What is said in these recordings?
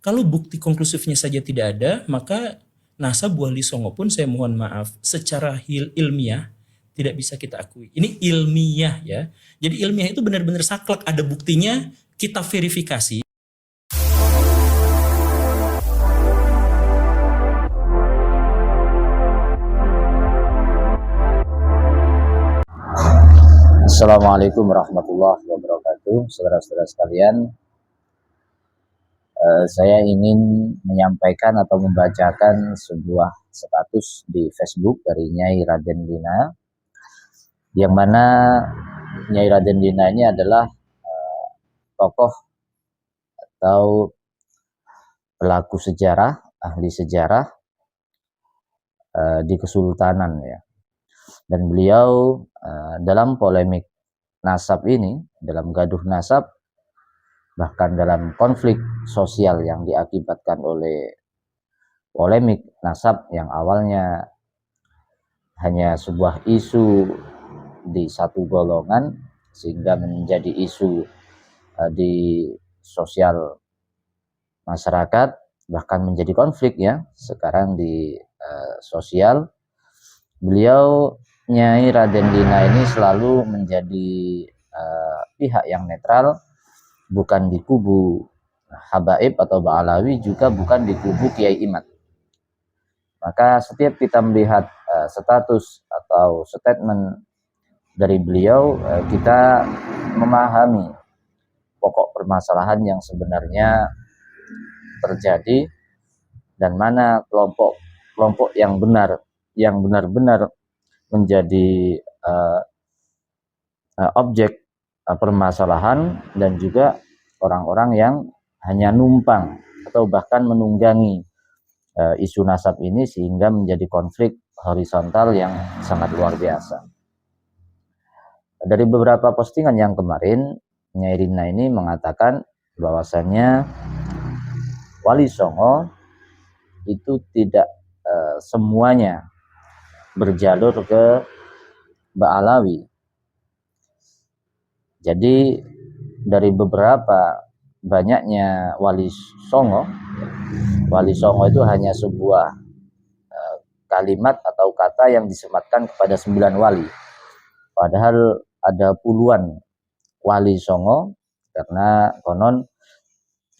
Kalau bukti konklusifnya saja tidak ada, maka nasab Wali Songo pun saya mohon maaf, secara ilmiah tidak bisa kita akui. Ini ilmiah ya. Jadi ilmiah itu benar-benar saklek, ada buktinya, kita verifikasi. Assalamualaikum warahmatullahi wabarakatuh. Saudara-saudara sekalian, saya ingin menyampaikan atau membacakan sebuah status di Facebook dari Nyai Raden Dina, yang mana Nyai Raden Dina ini adalah tokoh atau pelaku sejarah, ahli sejarah di Kesultanan ya. Dan beliau dalam polemik nasab ini, dalam gaduh nasab, bahkan dalam konflik sosial yang diakibatkan oleh polemik nasab yang awalnya hanya sebuah isu di satu golongan sehingga menjadi isu di sosial masyarakat, bahkan menjadi konflik ya sekarang di sosial. Beliau Nyai Raden Dina ini selalu menjadi pihak yang netral, bukan di kubu Habaib atau Ba'alawi, juga bukan di kubu Kiai Imad. Maka setiap kita melihat status atau statement dari beliau, kita memahami pokok permasalahan yang sebenarnya terjadi dan mana kelompok yang benar-benar menjadi objek permasalahan, dan juga orang-orang yang hanya numpang atau bahkan menunggangi isu nasab ini sehingga menjadi konflik horizontal yang sangat luar biasa. Dari beberapa postingan yang kemarin, Nyai Rina ini mengatakan bahwasannya Wali Songo itu tidak semuanya berjalur ke Ba'alawi. Jadi dari beberapa banyaknya Wali Songo itu hanya sebuah kalimat atau kata yang disematkan kepada 9 wali. Padahal ada puluhan Wali Songo, karena konon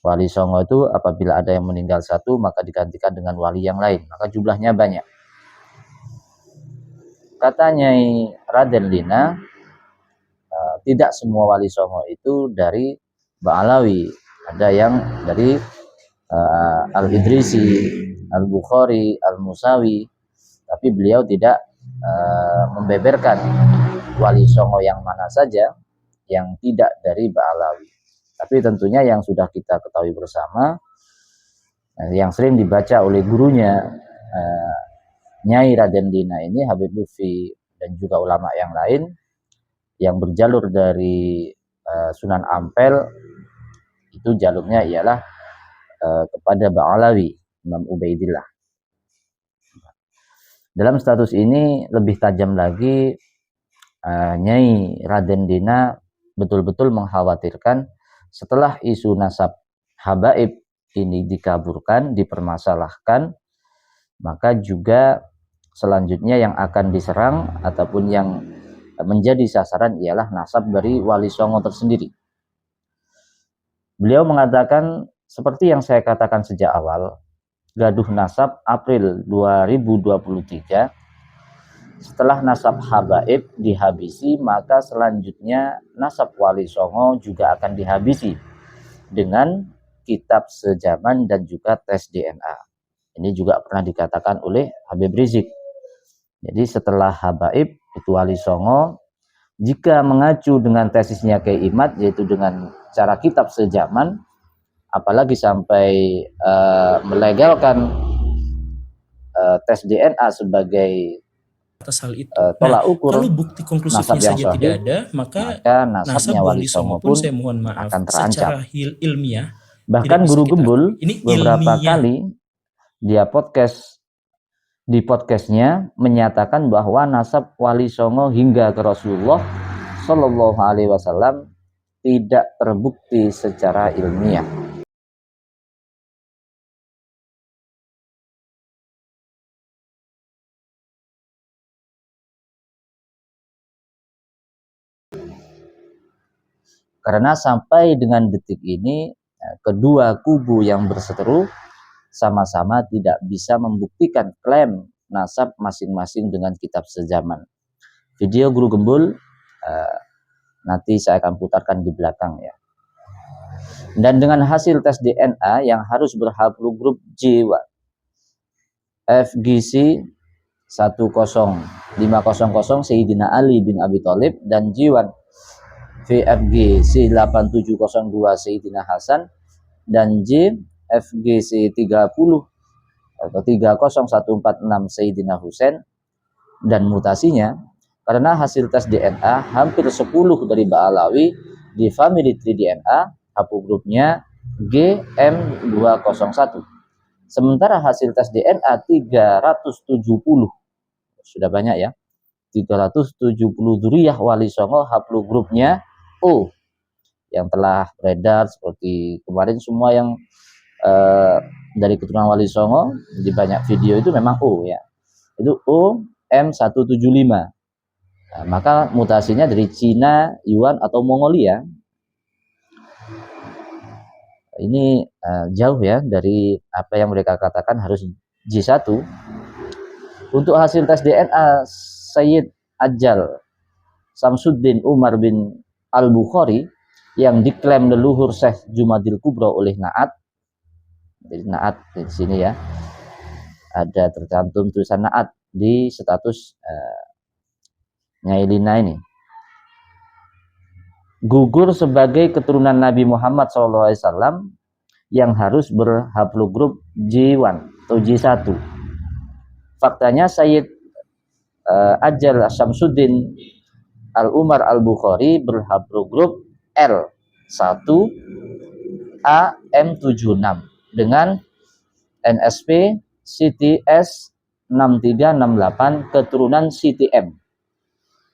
Wali Songo itu apabila ada yang meninggal satu maka digantikan dengan wali yang lain, maka jumlahnya banyak. Katanya Raden Dina, tidak semua Wali Songo itu dari Ba'alawi. Ada yang dari Al-Idrisi, Al-Bukhari, Al-Musawi, tapi beliau tidak membeberkan Wali Songo yang mana saja yang tidak dari Ba'alawi. Tapi tentunya yang sudah kita ketahui bersama, yang sering dibaca oleh gurunya Nyai Raden Dina ini, Habib Lutfi, dan juga ulama yang lain yang berjalur dari Sunan Ampel, itu jalurnya ialah kepada Ba'alawi, Imam Ubaidillah. Dalam status ini lebih tajam lagi, Nyai Raden Dina betul-betul mengkhawatirkan setelah isu nasab Habaib ini dikaburkan, dipermasalahkan, maka juga selanjutnya yang akan diserang ataupun yang menjadi sasaran ialah nasab dari Wali Songo tersendiri. Beliau mengatakan seperti yang saya katakan sejak awal, gaduh nasab April 2023, setelah nasab Habaib dihabisi, maka selanjutnya nasab Wali Songo juga akan dihabisi dengan kitab sejaman dan juga tes DNA. Ini juga pernah dikatakan oleh Habib Rizik. Jadi setelah Habaib itu Wali Songo, jika mengacu dengan tesisnya Kiai Imad, yaitu dengan cara kitab sejaman, apalagi sampai melegalkan tes DNA sebagai atas hal itu. tolak ukur kalau bukti konklusifnya saja sahih, tidak ada, maka nasabnya nasab Wali Wali Songo pun saya mohon maaf, akan terancam. secara ilmiah Bahkan Guru Gembul beberapa ilmiah. kali dia di podcastnya menyatakan bahwa nasab Wali Songo hingga ke Rasulullah Shallallahu Alaihi Wasallam tidak terbukti secara ilmiah. Karena sampai dengan detik ini kedua kubu yang berseteru sama-sama tidak bisa membuktikan klaim nasab masing-masing dengan kitab sezaman. Video Guru Gembul nanti saya akan putarkan di belakang ya. Dan dengan hasil tes DNA yang harus berhaplogrup J1 FGC 10500 Sayyidina Ali bin Abi Thalib dan J1 VFGC 8702 Sayyidina Hasan dan J FGC 30 atau 30146 Sayyidina Husain, dan mutasinya karena hasil tes DNA hampir 10 dari Ba'alawi di family tree DNA haplogrupnya GM201. Sementara hasil tes DNA 370, sudah banyak ya, 370 dzurriyyah Wali Songo haplogrupnya O, yang telah beredar seperti kemarin semua yang dari keturunan Wali Songo di banyak video itu memang O ya, itu O M175. Nah, maka mutasinya dari Cina, Yuan atau Mongolia. Ini jauh ya dari apa yang mereka katakan harus J1. Untuk hasil tes DNA Sayyid Ajal Samsuddin Umar bin Al-Bukhari yang diklaim leluhur Syekh Jumadil Kubro oleh Naat. Jadi Naat di sini ya, ada tercantum tulisan Naat di status Nyailina ini. Gugur sebagai keturunan Nabi Muhammad SAW yang harus berhaplogrup J1 atau J1. Faktanya Sayyid Ajal Syamsuddin Al-Umar Al-Bukhari berhaplogrup L1AM76 dengan NSP CTS 6368 keturunan CTM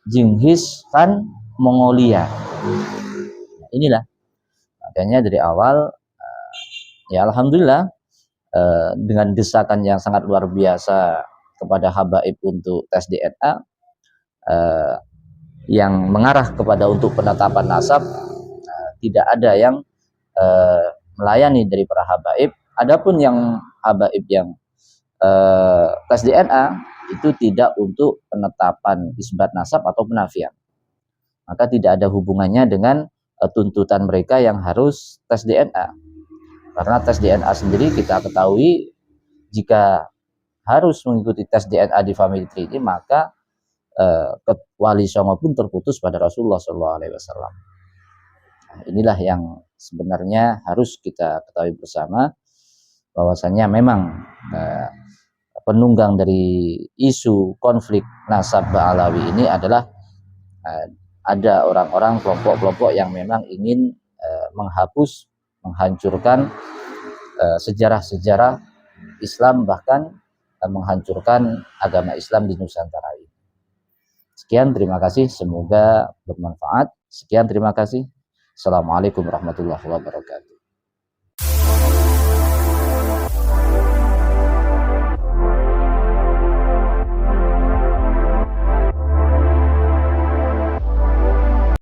Genghis Khan Mongolia. Inilah makanya dari awal ya alhamdulillah dengan desakan yang sangat luar biasa kepada habaib untuk tes DNA yang mengarah kepada untuk penetapan nasab, tidak ada yang melayani dari para habaib. Adapun yang habaib yang tes DNA itu tidak untuk penetapan isbat nasab atau penafian, maka tidak ada hubungannya dengan tuntutan mereka yang harus tes DNA. Karena tes DNA sendiri kita ketahui jika harus mengikuti tes DNA di family tree ini, maka Wali Songo pun terputus pada Rasulullah SAW. Inilah yang sebenarnya harus kita ketahui bersama, bahwasannya memang penunggang dari isu konflik nasab Ba'alawi ini adalah ada orang-orang kelompok-kelompok yang memang ingin menghapus, menghancurkan sejarah-sejarah Islam, bahkan menghancurkan agama Islam di Nusantara ini. Sekian, terima kasih, semoga bermanfaat. Sekian, terima kasih. Assalamualaikum warahmatullahi wabarakatuh.